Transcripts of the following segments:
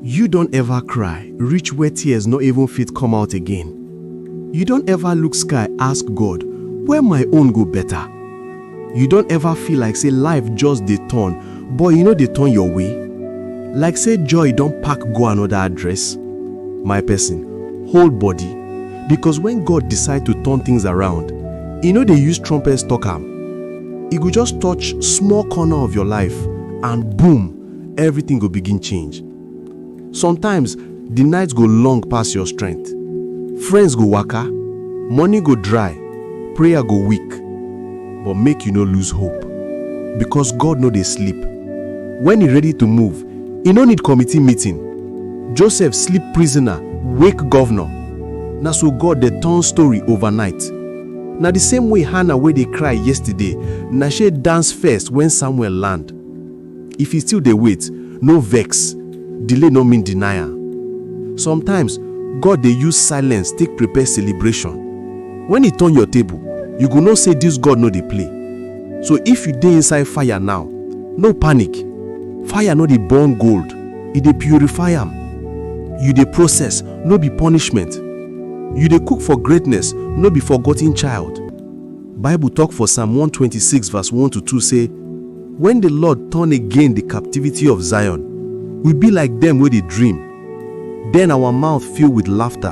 You don't ever cry, reach where tears no even fit come out again. You don't ever look sky ask God, where my own go better? You don't ever feel like say life just dey turn, but you know dey turn your way? Like say joy don't pack go another address? My person, hold body. Because when God decide to turn things around, you know they use trumpets talk am. It go just touch small corner of your life and boom, everything go begin change. Sometimes, the nights go long past your strength. Friends go waka, money go dry, prayer go weak. But make you no lose hope. Because God no dey sleep. When he ready to move, he no need committee meeting. Joseph sleep prisoner, wake governor. Na so God dey turn story overnight. Na the same way Hannah wey dey cry yesterday, na she dance first when Samuel land. If you still dey wait, no vex. Delay no mean denial. Sometimes, God dey use silence take prepare celebration. When he turn your table, you go know say this God no dey play. So if you dey inside fire now, no panic. Fire no dey burn gold, e dey purify am. You dey process, no be punishment. You dey cook for greatness, no be forgotten child. Bible talk for Psalm 126 verse 1-2 say, when the Lord turn again the captivity of Zion, we be like them wey dey dream. Then our mouth fill with laughter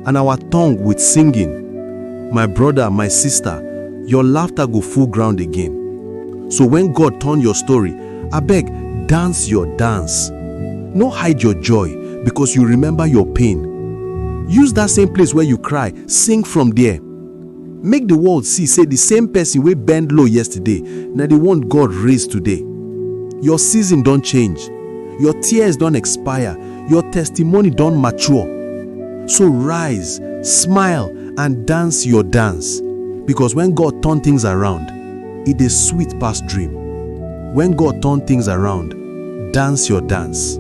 and our tongue with singing. My brother, my sister, your laughter go full ground again. So when God turn your story, abeg, dance your dance. No hide your joy because you remember your pain. Use that same place where you cry, sing from there. Make the world see say the same person wey bend low yesterday, na the one God raise today. Your season don change. Your tears don't expire. Your testimony don't mature. So rise, smile, and dance your dance. Because when God turn things around, it is sweet past dream. When God turn things around, dance your dance.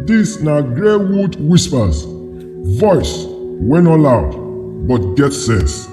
This na Greywood Whispers. Voice wey no loud, but get sense.